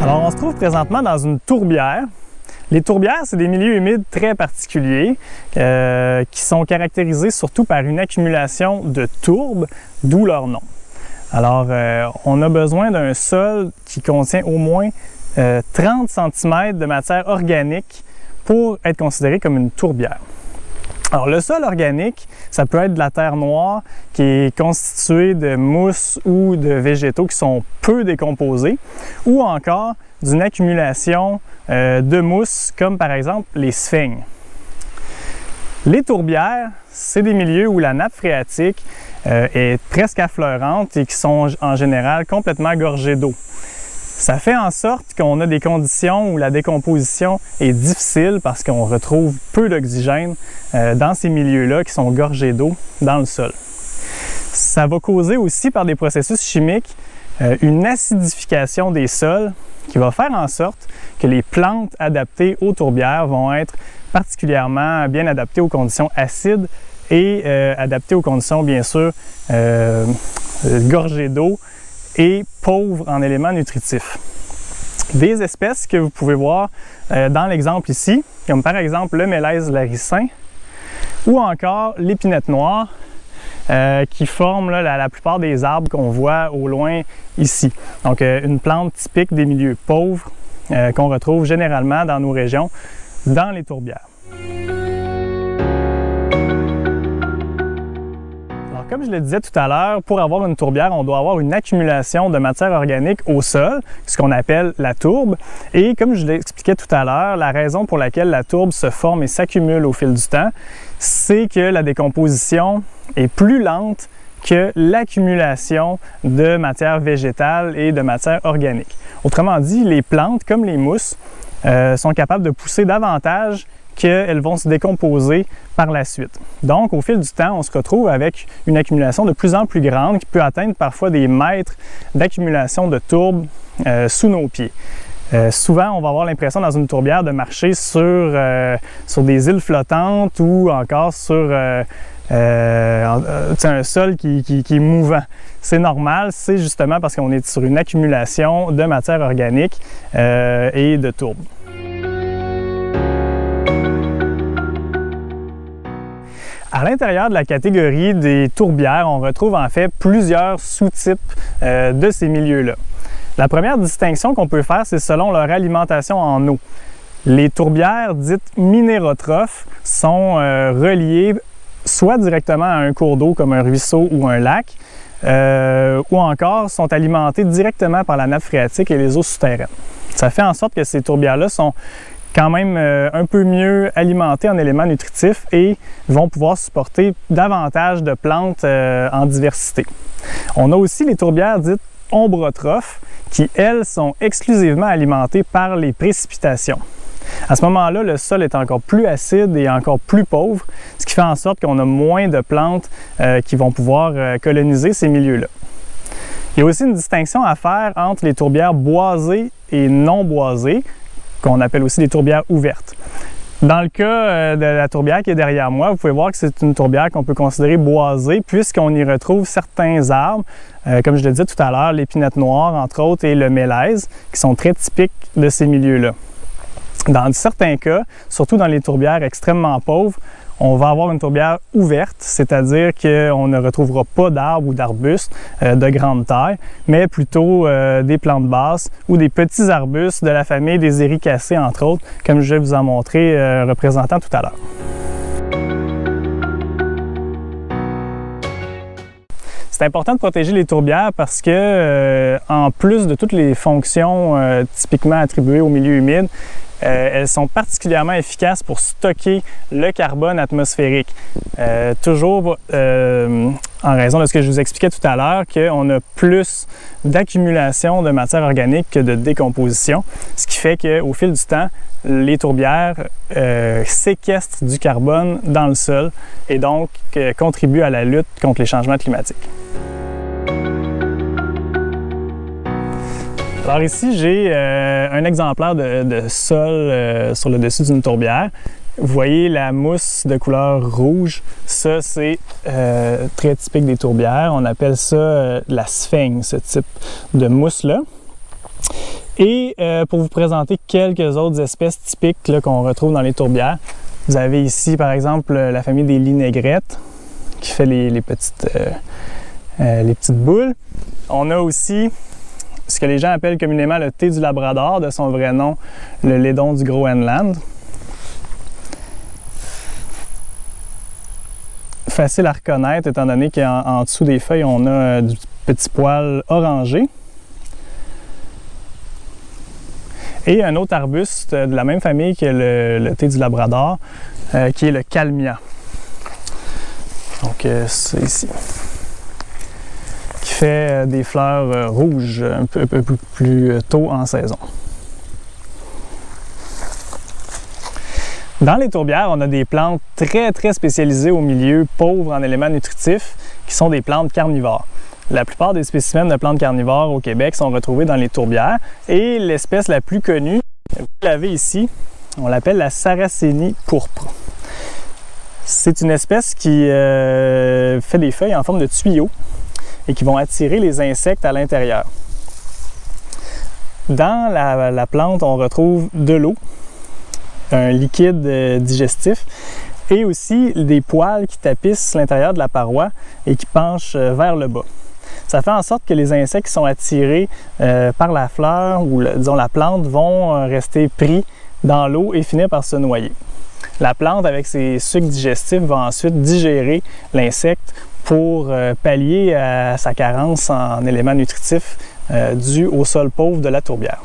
Alors, on se trouve présentement dans une tourbière. Les tourbières, c'est des milieux humides très particuliers qui sont caractérisés surtout par une accumulation de tourbes, d'où leur nom. Alors, on a besoin d'un sol qui contient au moins 30 cm de matière organique pour être considéré comme une tourbière. Alors, le sol organique, ça peut être de la terre noire qui est constituée de mousse ou de végétaux qui sont peu décomposés, ou encore d'une accumulation de mousse, comme par exemple les sphygmes. Les tourbières, c'est des milieux où la nappe phréatique est presque affleurante et qui sont en général complètement gorgées d'eau. Ça fait en sorte qu'on a des conditions où la décomposition est difficile parce qu'on retrouve peu d'oxygène dans ces milieux-là qui sont gorgés d'eau dans le sol. Ça va causer aussi par des processus chimiques une acidification des sols qui va faire en sorte que les plantes adaptées aux tourbières vont être particulièrement bien adaptées aux conditions acides et adaptées aux conditions, bien sûr, gorgées d'eau et pauvres en éléments nutritifs. Des espèces que vous pouvez voir dans l'exemple ici, comme par exemple le mélèze laricin ou encore l'épinette noire, qui forment la plupart des arbres qu'on voit au loin ici. Donc, une plante typique des milieux pauvres qu'on retrouve généralement dans nos régions, dans les tourbières. Alors, comme je le disais tout à l'heure, pour avoir une tourbière, on doit avoir une accumulation de matière organique au sol, ce qu'on appelle la tourbe. Et comme je l'expliquais tout à l'heure, la raison pour laquelle la tourbe se forme et s'accumule au fil du temps, c'est que la décomposition est plus lente que l'accumulation de matière végétale et de matière organique. Autrement dit, les plantes, comme les mousses, sont capables de pousser davantage qu'elles vont se décomposer par la suite. Donc, au fil du temps, on se retrouve avec une accumulation de plus en plus grande qui peut atteindre parfois des mètres d'accumulation de tourbes sous nos pieds. Souvent, on va avoir l'impression dans une tourbière de marcher sur des îles flottantes ou encore sur un sol qui est mouvant. C'est normal, c'est justement parce qu'on est sur une accumulation de matière organique et de tourbes. À l'intérieur de la catégorie des tourbières, on retrouve en fait plusieurs sous-types de ces milieux-là. La première distinction qu'on peut faire, c'est selon leur alimentation en eau. Les tourbières dites minérotrophes sont reliées soit directement à un cours d'eau comme un ruisseau ou un lac, ou encore sont alimentées directement par la nappe phréatique et les eaux souterraines. Ça fait en sorte que ces tourbières-là sont quand même un peu mieux alimentées en éléments nutritifs et vont pouvoir supporter davantage de plantes en diversité. On a aussi les tourbières dites ombrotrophes qui, elles, sont exclusivement alimentées par les précipitations. À ce moment-là, le sol est encore plus acide et encore plus pauvre, ce qui fait en sorte qu'on a moins de plantes qui vont pouvoir coloniser ces milieux-là. Il y a aussi une distinction à faire entre les tourbières boisées et non boisées, qu'on appelle aussi des tourbières ouvertes. Dans le cas de la tourbière qui est derrière moi, vous pouvez voir que c'est une tourbière qu'on peut considérer boisée puisqu'on y retrouve certains arbres, comme je le disais tout à l'heure, l'épinette noire entre autres et le mélèze, qui sont très typiques de ces milieux-là. Dans certains cas, surtout dans les tourbières extrêmement pauvres, on va avoir une tourbière ouverte, c'est-à-dire qu'on ne retrouvera pas d'arbres ou d'arbustes de grande taille, mais plutôt des plantes basses ou des petits arbustes de la famille des éricacées, entre autres, comme je vais vous en montrer représentant tout à l'heure. C'est important de protéger les tourbières parce que, en plus de toutes les fonctions typiquement attribuées au milieu humide, elles sont particulièrement efficaces pour stocker le carbone atmosphérique. Toujours en raison de ce que je vous expliquais tout à l'heure, qu'on a plus d'accumulation de matière organique que de décomposition, ce qui fait qu'au fil du temps, les tourbières séquestrent du carbone dans le sol et donc contribuent à la lutte contre les changements climatiques. Alors ici, j'ai un exemplaire de sol sur le dessus d'une tourbière. Vous voyez la mousse de couleur rouge, ça c'est très typique des tourbières. On appelle ça la sphygme, ce type de mousse-là. Et pour vous présenter quelques autres espèces typiques qu'on retrouve dans les tourbières, vous avez ici par exemple la famille des linaigrettes qui fait les petites boules. On a aussi ce que les gens appellent communément le thé du Labrador, de son vrai nom, le laidon du Groenland. Facile à reconnaître étant donné qu'en dessous des feuilles, on a du petit poil orangé. Et un autre arbuste de la même famille que le thé du Labrador, qui est le Kalmia. Donc, c'est ici. Qui fait des fleurs rouges un peu plus tôt en saison. Dans les tourbières, on a des plantes très spécialisées au milieu pauvre en éléments nutritifs, qui sont des plantes carnivores. La plupart des spécimens de plantes carnivores au Québec sont retrouvés dans les tourbières et l'espèce la plus connue, vous l'avez ici, on l'appelle la Sarracénie pourpre. C'est une espèce qui fait des feuilles en forme de tuyaux et qui vont attirer les insectes à l'intérieur. Dans la plante, on retrouve de l'eau, un liquide digestif et aussi des poils qui tapissent l'intérieur de la paroi et qui penchent vers le bas. Ça fait en sorte que les insectes qui sont attirés par la fleur ou disons la plante vont rester pris dans l'eau et finir par se noyer. La plante, avec ses sucs digestifs, va ensuite digérer l'insecte pour pallier à sa carence en éléments nutritifs dus au sol pauvre de la tourbière.